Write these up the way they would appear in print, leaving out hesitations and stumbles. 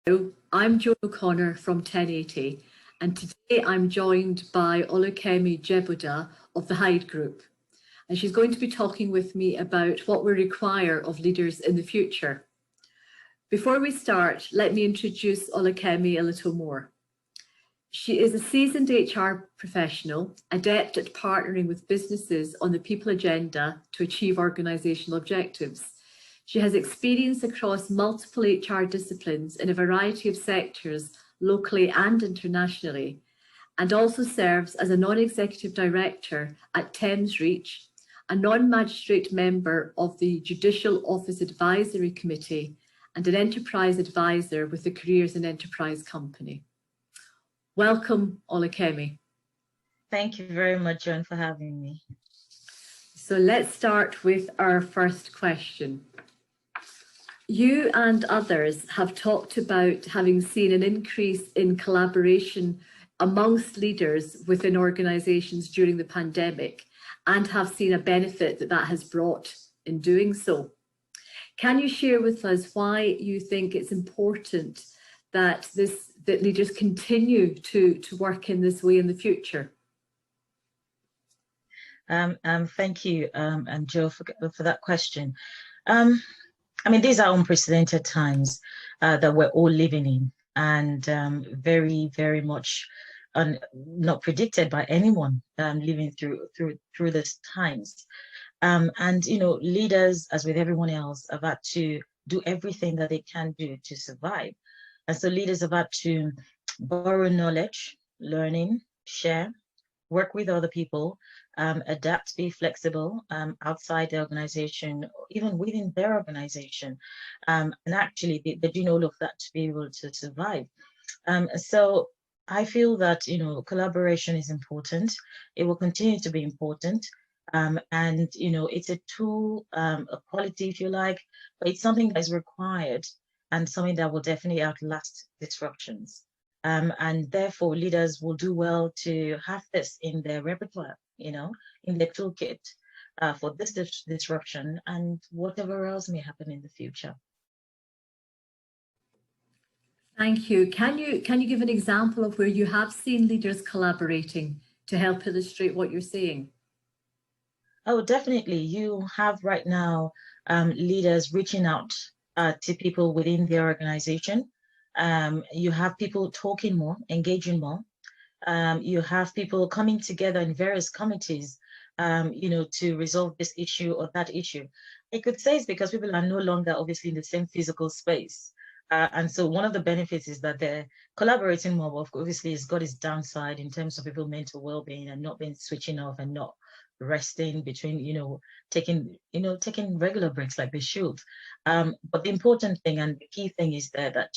Hello, I'm Joan O'Connor from 1080, and today I'm joined by Olukemi Jeboda of the Hyde Group. And she's going to be talking with me about what we require of leaders in the future. Before we start, let me introduce Olukemi a little more. She is a seasoned HR professional, adept at partnering with businesses on the people agenda to achieve organisational objectives. She has experience across multiple HR disciplines in a variety of sectors, locally and internationally, and also serves as a non-executive director at Thames Reach, a non-magistrate member of the Judicial Office Advisory Committee, and an enterprise advisor with the Careers and Enterprise Company. Welcome, Olukemi. Thank you very much, Joan, for having me. So let's start with our first question. You and others have talked about having seen an increase in collaboration amongst leaders within organisations during the pandemic and have seen a benefit that has brought in doing so. Can you share with us why you think it's important that leaders continue to work in this way in the future? Thank you, and Joe, for that question. These are unprecedented times that we're all living in, and very, very much not predicted by anyone living through these times. Leaders, as with everyone else, have had to do everything that they can do to survive. And so leaders have had to borrow knowledge, learning, share, work with other people, adapt, be flexible outside the organization, even within their organization. And actually, they're doing all of that to be able to survive. So I feel that, collaboration is important. It will continue to be important. It's a tool, a quality, if you like, but it's something that is required and something that will definitely outlast disruptions. And therefore, leaders will do well to have this in their repertoire, in their toolkit for this disruption and whatever else may happen in the future. Thank you. Can you give an example of where you have seen leaders collaborating to help illustrate what you're saying? Oh, definitely. You have right now leaders reaching out to people within their organization. You have people talking more, engaging more. You have people coming together in various committees, to resolve this issue or that issue. I could say it's because people are no longer obviously in the same physical space. And so one of the benefits is that they're collaborating more. Obviously, it's got its downside in terms of people's mental well-being and not being switching off and not resting between, taking regular breaks like they should. But the important thing and the key thing is that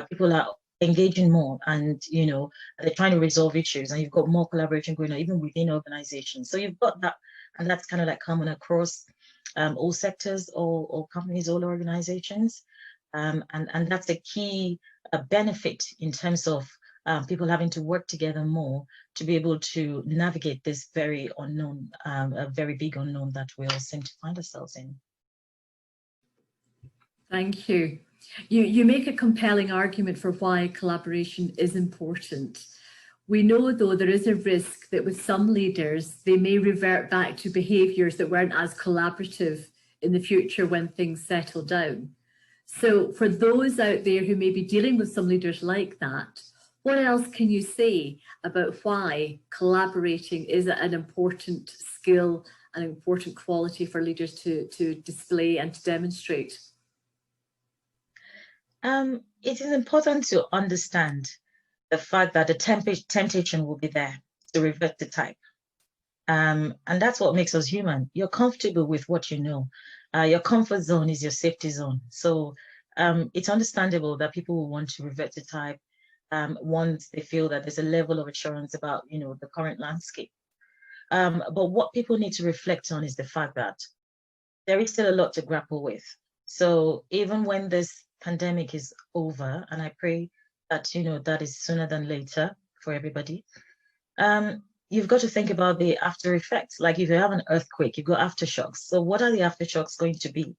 people are engaging more and, they're trying to resolve issues, and you've got more collaboration going on even within organizations. So you've got that, and that's kind of like common across all sectors, all companies, all organizations. And that's a key benefit in terms of people having to work together more to be able to navigate this very unknown, a very big unknown that we all seem to find ourselves in. Thank you. You make a compelling argument for why collaboration is important. We know, though, there is a risk that with some leaders, they may revert back to behaviours that weren't as collaborative in the future when things settle down. So for those out there who may be dealing with some leaders like that, what else can you say about why collaborating is an important skill, an important quality for leaders to display and to demonstrate? It is important to understand the fact that the temptation will be there to revert to type. And that's what makes us human. You're comfortable with what you know. Your comfort zone is your safety zone. So it's understandable that people will want to revert to type once they feel that there's a level of assurance about, the current landscape. But what people need to reflect on is the fact that there is still a lot to grapple with. So even when this pandemic is over, and I pray that, that is sooner than later for everybody, you've got to think about the after effects. Like if you have an earthquake, you've got aftershocks. So what are the aftershocks going to be?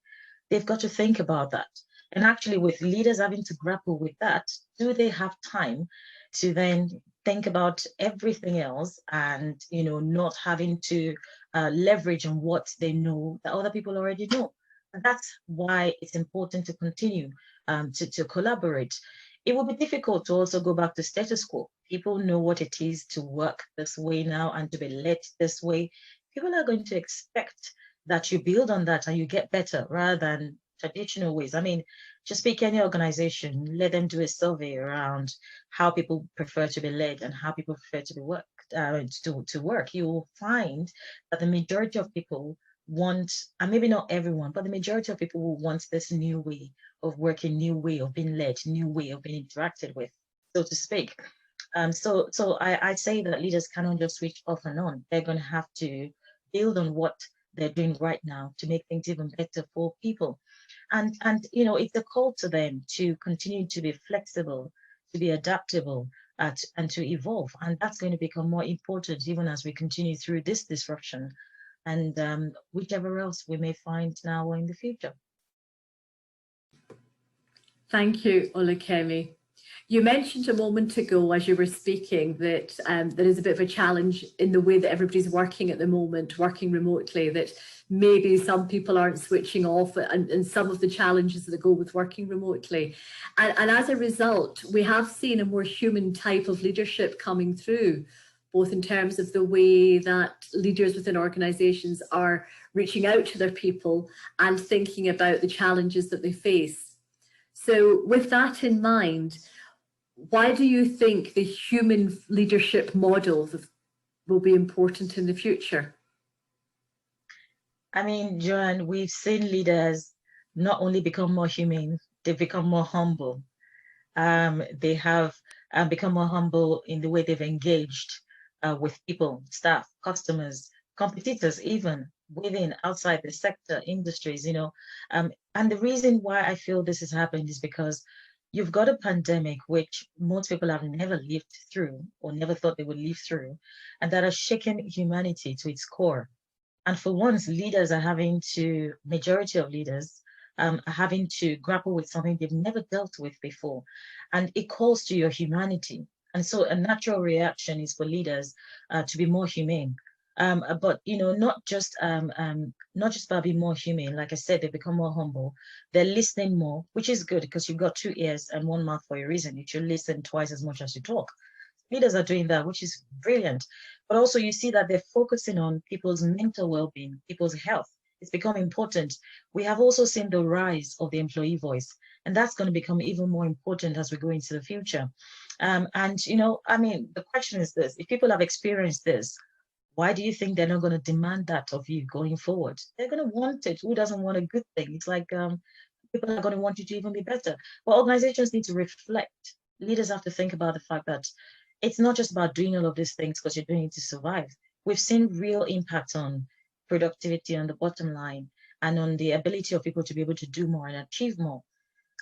They've got to think about that. And actually, with leaders having to grapple with that, do they have time to then think about everything else and, not having to leverage on what they know that other people already know? And that's why it's important to continue to collaborate. It will be difficult to also go back to status quo. People know what it is to work this way now and to be led this way. People are going to expect that you build on that and you get better rather than traditional ways. I mean, just pick any organization, let them do a survey around how people prefer to be led and how people prefer to be worked to work. You will find that the majority of people want, and maybe not everyone, but the majority of people will want this new way of working, new way of being led, new way of being interacted with, so to speak. So I say that leaders cannot just switch off and on. They're going to have to build on what they're doing right now to make things even better for people. And it's a call to them to continue to be flexible, to be adaptable, and to evolve. And that's going to become more important even as we continue through this disruption and whichever else we may find now or in the future. Thank you, Olukemi. You mentioned a moment ago as you were speaking that there is a bit of a challenge in the way that everybody's working at the moment, working remotely, that maybe some people aren't switching off and some of the challenges that go with working remotely. And as a result, we have seen a more human type of leadership coming through, both in terms of the way that leaders within organizations are reaching out to their people and thinking about the challenges that they face. So with that in mind, why do you think the human leadership models will be important in the future? I mean, Joanne, we've seen leaders not only become more human, they've become more humble. They have become more humble in the way they've engaged with people, staff, customers, competitors, even within, outside the sector, industries, and the reason why I feel this has happened is because you've got a pandemic which most people have never lived through or never thought they would live through, and that has shaken humanity to its core. And for once, leaders are majority of leaders are having to grapple with something they've never dealt with before. And it calls to your humanity. And so a natural reaction is for leaders to be more humane. But not just about being more humane. Like I said, they become more humble. They're listening more, which is good because you've got 2 ears and 1 mouth for a reason. You should listen twice as much as you talk. Leaders are doing that, which is brilliant. But also you see that they're focusing on people's mental well-being, people's health. It's become important. We have also seen the rise of the employee voice, and that's going to become even more important as we go into the future. And I mean, the question is this: if people have experienced this, why do you think they're not going to demand that of you going forward? They're going to want it. Who doesn't want a good thing? It's like people are going to want you to even be better. But organizations need to reflect. Leaders have to think about the fact that it's not just about doing all of these things because you're doing it to survive. We've seen real impact on productivity on the bottom line and on the ability of people to be able to do more and achieve more.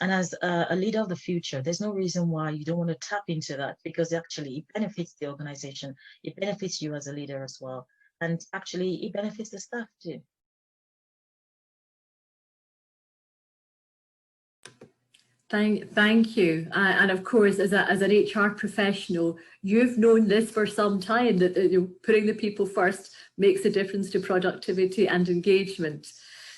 And as a leader of the future, there's no reason why you don't want to tap into that, because actually it benefits the organization. It benefits you as a leader as well. And actually it benefits the staff too. Thank you. And of course, as an HR professional, you've known this for some time, that putting the people first makes a difference to productivity and engagement.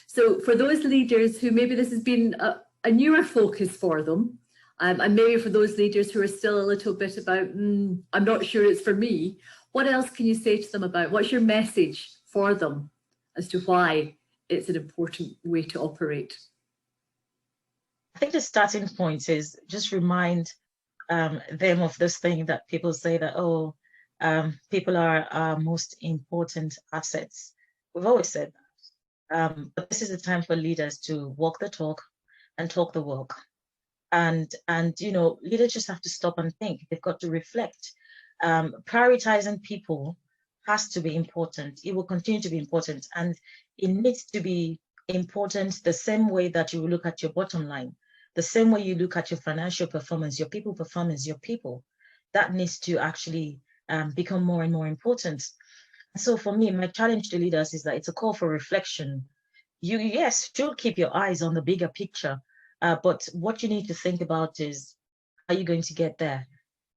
So for those leaders who maybe this has been a newer focus for them, and maybe for those leaders who are still a little bit about, I'm not sure it's for me, what else can you say to them about, what's your message for them as to why it's an important way to operate? I think the starting point is just remind them of this thing that people say that, people are our most important assets. We've always said that. But this is the time for leaders to walk the talk and talk the walk. And leaders just have to stop and think. They've got to reflect. Prioritizing people has to be important. It will continue to be important. And it needs to be important the same way that you look at your bottom line. The same way you look at your financial performance, your people performance, your people, that needs to actually become more and more important. So for me, my challenge to leaders is that it's a call for reflection. You, yes, should keep your eyes on the bigger picture, But what you need to think about is, are you going to get there?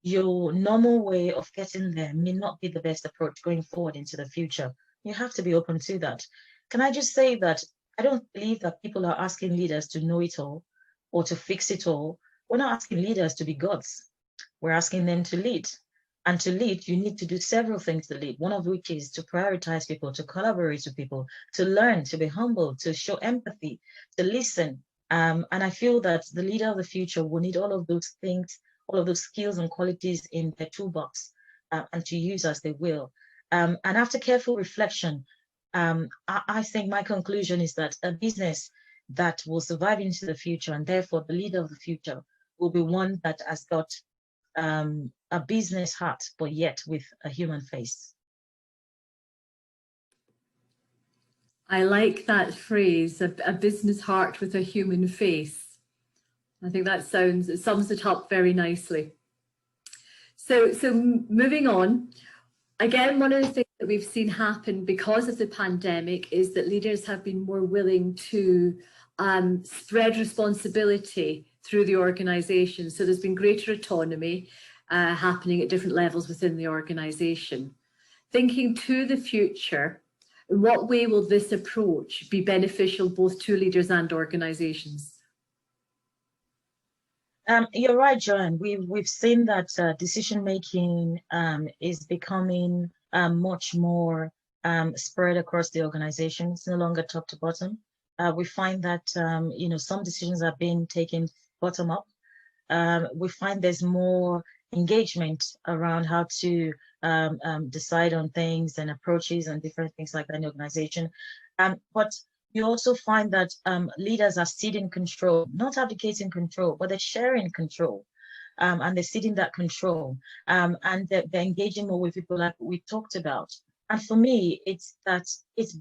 Your normal way of getting there may not be the best approach going forward into the future. You have to be open to that. Can I just say that I don't believe that people are asking leaders to know it all or to fix it all. We're not asking leaders to be gods. We're asking them to lead. And to lead, you need to do several things to lead, one of which is to prioritize people, to collaborate with people, to learn, to be humble, to show empathy, to listen. And I feel that the leader of the future will need all of those things, all of those skills and qualities in their toolbox, and to use as they will. And after careful reflection, I think my conclusion is that a business that will survive into the future, and therefore the leader of the future, will be one that has got a business heart, but yet with a human face. I like that phrase, a business heart with a human face. I think that it sums it up very nicely. So moving on, again, one of the things that we've seen happen because of the pandemic is that leaders have been more willing to spread responsibility through the organisation. So there's been greater autonomy happening at different levels within the organisation. Thinking to the future, in what way will this approach be beneficial both to leaders and organisations? You're right, Joanne. We've seen that decision making is becoming much more spread across the organization. It's no longer top to bottom. We find that some decisions are being taken bottom up. We find there's more engagement around how to decide on things and approaches and different things like that in the organization. But you also find that leaders are ceding control, not abdicating control, but they're sharing control. And they're ceding that control. And they're engaging more with people like we talked about. And for me, it's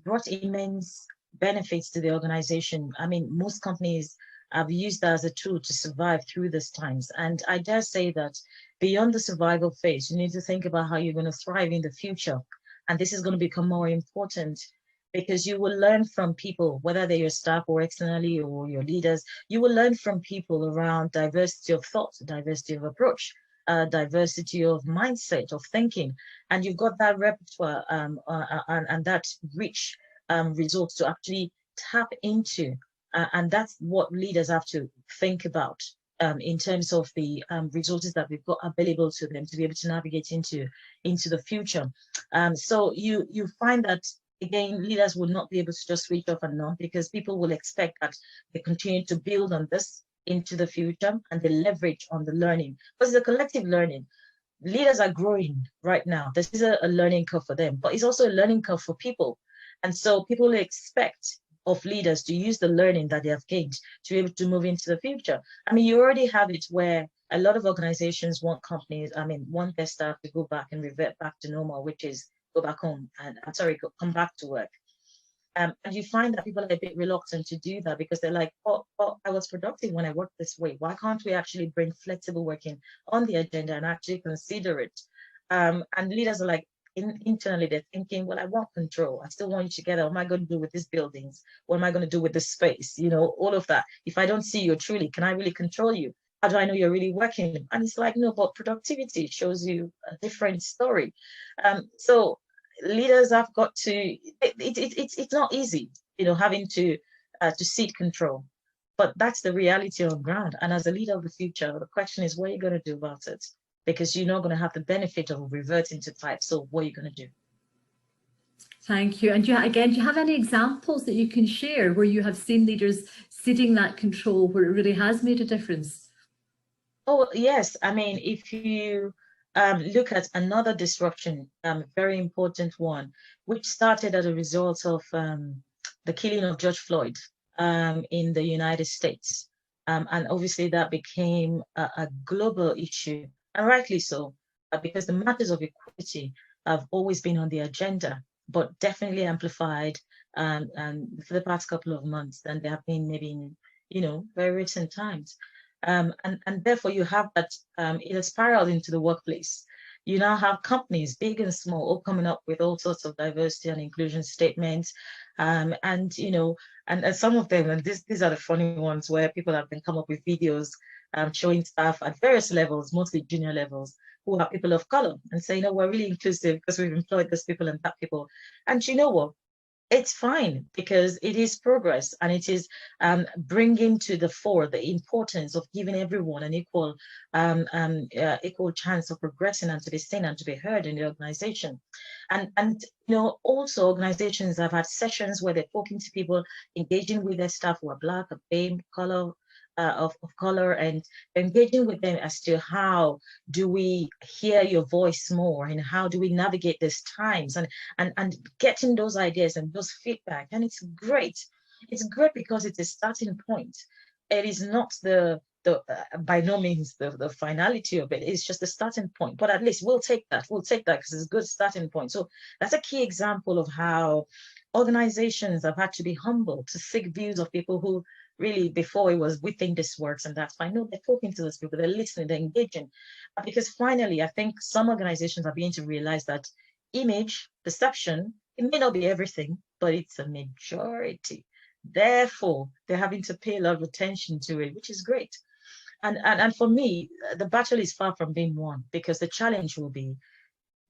brought immense benefits to the organization. I mean, most companies have used that as a tool to survive through these times. And I dare say that beyond the survival phase, you need to think about how you're going to thrive in the future. And this is going to become more important because you will learn from people, whether they're your staff or externally or your leaders, you will learn from people around diversity of thought, diversity of approach, diversity of mindset, of thinking. And you've got that repertoire and that rich results to actually tap into. And that's what leaders have to think about in terms of the resources that we've got available to them to be able to navigate into the future. So you find that, again, leaders will not be able to just switch off and on because people will expect that they continue to build on this into the future and they leverage on the learning. Because it's a collective learning. Leaders are growing right now. This is a learning curve for them, but it's also a learning curve for people. And so people expect of leaders to use the learning that they have gained to be able to move into the future. I mean, you already have it where a lot of organizations want their staff to go back and revert back to normal, which is go back home and come back to work. And you find that people are a bit reluctant to do that because they're like, oh, I was productive when I worked this way. Why can't we actually bring flexible working on the agenda and actually consider it? And leaders are like, internally, they're thinking, well, I want control. I still want you together. What am I going to do with these buildings? What am I going to do with this space? All of that. If I don't see you truly, can I really control you? How do I know you're really working? And it's like, no, but productivity shows you a different story. So leaders have got to, it's not easy, having to cede control, but that's the reality on ground. And as a leader of the future, the question is, what are you going to do about it? Because you're not going to have the benefit of reverting to type. So what are you going to do? Thank you. And do you have any examples that you can share where you have seen leaders ceding that control, where it really has made a difference? Oh, yes. I mean, if you look at another disruption, very important one, which started as a result of the killing of George Floyd in the United States. And obviously that became a global issue. And rightly so, because the matters of equity have always been on the agenda, but definitely amplified for the past couple of months than they have been maybe in, very recent times. And therefore you have that, it has spiraled into the workplace. You now have companies, big and small, all coming up with all sorts of diversity and inclusion statements. And, you know, and some of them, and these are the funny ones where people have been come up with videos showing staff at various levels, mostly junior levels, who are people of color, and say, you know, we're really inclusive because we've employed these people and that people. And you know what? It's fine because it is progress, and it is bringing to the fore the importance of giving everyone an equal chance of progressing and to be seen and to be heard in the organization. And you know, also organizations have had sessions where they're talking to people, engaging with their staff who are Black, of BAME, color, of color, and engaging with them as to how do we hear your voice more, and how do we navigate these times, and getting those ideas and those feedback. And it's great. It's great because it's a starting point. It is not the by no means the finality of it. It's just the starting point. But at least we'll take that. We'll take that because it's a good starting point. So that's a key example of how organizations have had to be humble to seek views of people who really before it was, we think this works and that's fine. No, they're talking to those people, they're listening, they're engaging. Because finally, I think some organizations are beginning to realize that image, perception, it may not be everything, but it's a majority. Therefore, they're having to pay a lot of attention to it, which is great. And for me, the battle is far from being won, because the challenge will be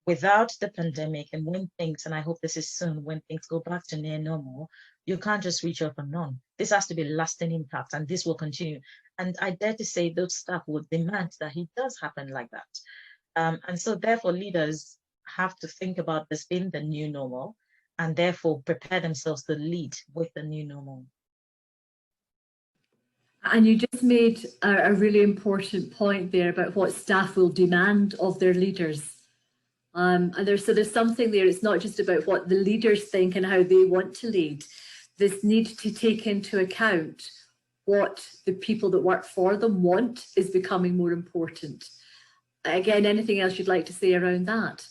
without the pandemic, and when things, and I hope this is soon, when things go back to near normal, you can't just reach up and on. This has to be lasting impact, and this will continue. And I dare to say those staff would demand that it does happen like that. And so therefore leaders have to think about this being the new normal, and therefore prepare themselves to lead with the new normal. And you just made a really important point there about what staff will demand of their leaders. And there's something there. It's not just about what the leaders think and how they want to lead. This need to take into account what the people that work for them want is becoming more important. Again, anything else you'd like to say around that?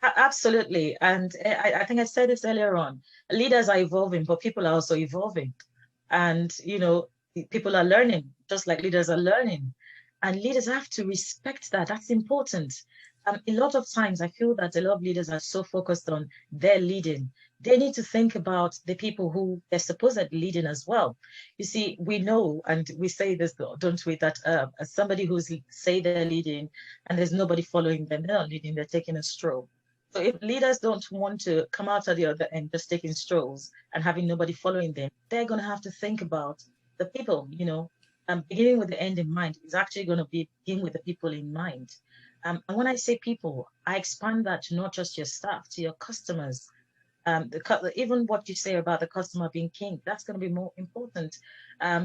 Absolutely. And I think I said this earlier on. Leaders are evolving, but people are also evolving. And, you know, people are learning, just like leaders are learning. And leaders have to respect that. That's important. A lot of times I feel that a lot of leaders are so focused on their leading. They need to think about the people who they're supposedly leading as well. You see, we know, and we say this, don't we, that somebody who's say they're leading and there's nobody following them, they're not leading, they're taking a stroll. So if leaders don't want to come out at the other end just taking strolls and having nobody following them, they're going to have to think about the people, you know, beginning with the end in mind. Is actually going to begin with the people in mind. And when I say people, I expand that to not just your staff, to your customers. Even what you say about the customer being king, that's going to be more important,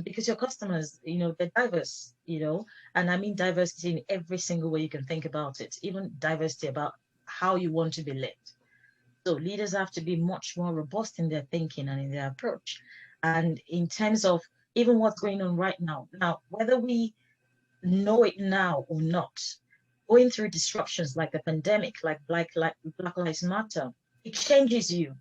because your customers, you know, they're diverse, you know, and I mean diversity in every single way you can think about it, even diversity about how you want to be led. So leaders have to be much more robust in their thinking and in their approach. And in terms of even what's going on right now, whether we know it now or not, going through disruptions like the pandemic, like Black Lives Matter, it changes you.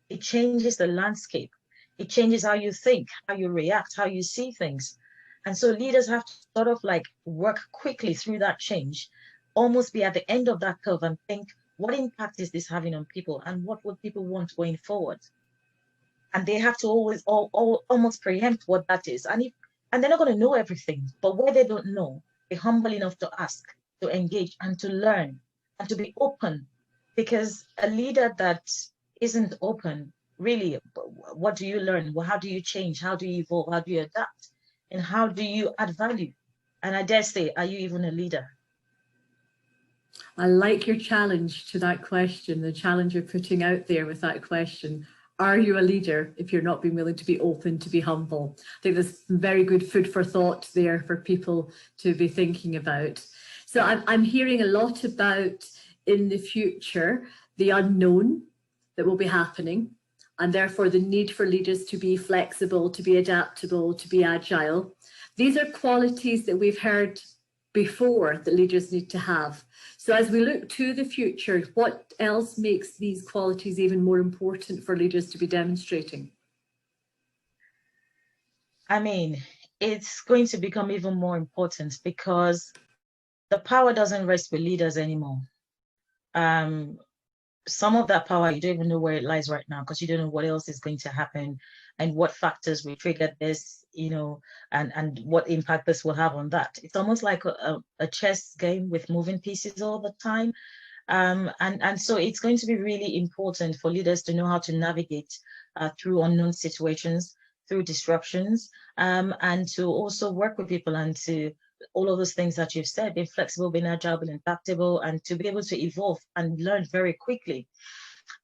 It changes the landscape. It changes how you think, how you react, how you see things. And so leaders have to sort of like work quickly through that change, almost be at the end of that curve and think, what impact is this having on people, and what would people want going forward? And they have to always almost preempt what that is. And they're not going to know everything, but where they don't know, be humble enough to ask, to engage, and to learn, and to be open. Because a leader that isn't open, really, what do you learn? Well, how do you change? How do you evolve? How do you adapt? And how do you add value? And I dare say, are you even a leader? I like your challenge to that question, the challenge you're putting out there with that question. Are you a leader if you're not being willing to be open, to be humble? I think there's some very good food for thought there for people to be thinking about. So I'm hearing a lot about, in the future, the unknown that will be happening, and therefore the need for leaders to be flexible, to be adaptable, to be agile. These are qualities that we've heard before that leaders need to have. So as we look to the future, what else makes these qualities even more important for leaders to be demonstrating? I mean, it's going to become even more important because the power doesn't rest with leaders anymore. Some of that power, you don't even know where it lies right now because you don't know what else is going to happen and what factors will trigger this, and what impact this will have on that. It's almost like a chess game with moving pieces all the time. And so it's going to be really important for leaders to know how to navigate through unknown situations, through disruptions, and to also work with people and to all of those things that you've said, being flexible, being agile, being adaptable, and to be able to evolve and learn very quickly.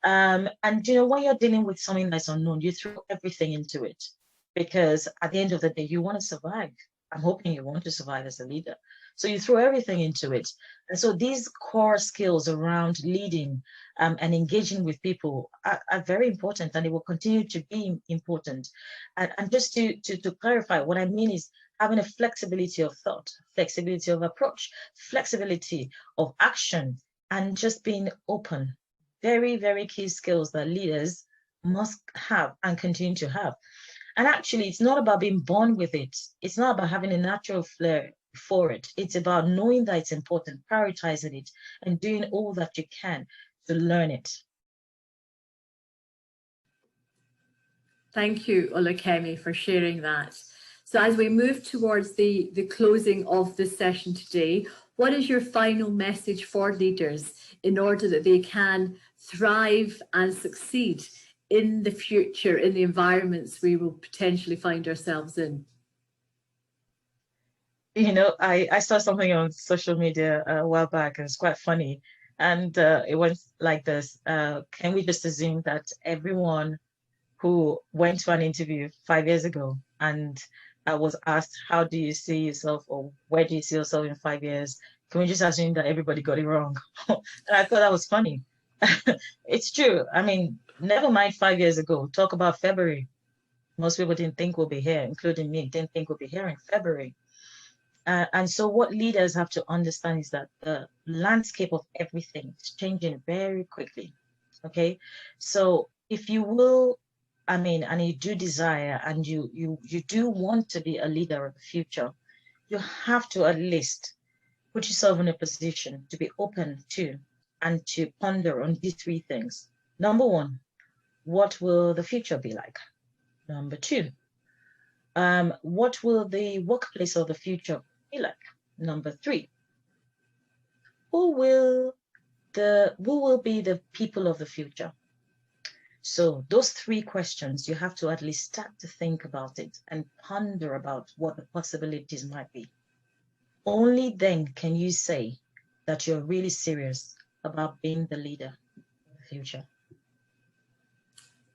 And when you're dealing with something that's unknown, you throw everything into it because at the end of the day, you want to survive. I'm hoping you want to survive as a leader. So you throw everything into it. And so these core skills around leading and engaging with people are very important, and it will continue to be important. And just to clarify, what I mean is having a flexibility of thought, flexibility of approach, flexibility of action, and just being open. Very, very key skills that leaders must have and continue to have. And actually, it's not about being born with it. It's not about having a natural flair for it. It's about knowing that it's important, prioritizing it, and doing all that you can to learn it. Thank you, Olukemi, for sharing that. So as we move towards the closing of this session today, what is your final message for leaders in order that they can thrive and succeed in the future, in the environments we will potentially find ourselves in? I saw something on social media a while back, and it's quite funny. And it went like this. Can we just assume that everyone who went to an interview 5 years ago and was asked, how do you see yourself, or where do you see yourself in 5 years? Can we just assume that everybody got it wrong? And I thought that was funny. It's true. I mean, never mind 5 years ago, talk about February. Most people didn't think we'll be here, including me, didn't think we'll be here in February. And so what leaders have to understand is that the landscape of everything is changing very quickly. Okay. So if you will, and you do desire, and you do want to be a leader of the future, you have to at least put yourself in a position to be open to and to ponder on these three things. Number one, what will the future be like? Number two, what will the workplace of the future be like? Number three, who will be the people of the future? So those three questions, you have to at least start to think about it and ponder about what the possibilities might be. Only then can you say that you're really serious about being the leader of the future.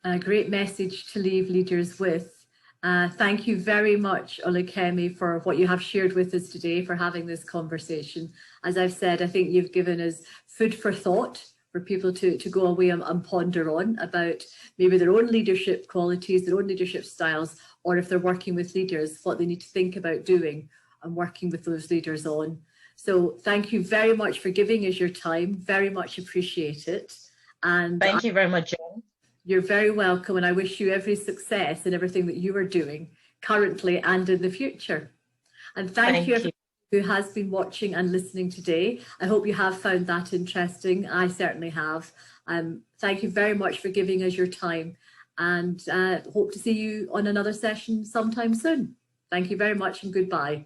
A great message to leave leaders with. Thank you very much, Olukemi, for what you have shared with us today, for having this conversation. As I've said, I think you've given us food for thought for people to go away and ponder on about maybe their own leadership qualities, their own leadership styles, or if they're working with leaders, what they need to think about doing and working with those leaders on. So thank you very much for giving us your time. Very much appreciate it. And thank you very much, Joan. You're very welcome, and I wish you every success in everything that you are doing currently and in the future. And thank you everyone who has been watching and listening today. I hope you have found that interesting. I certainly have. Thank you very much for giving us your time, and hope to see you on another session sometime soon. Thank you very much, and goodbye.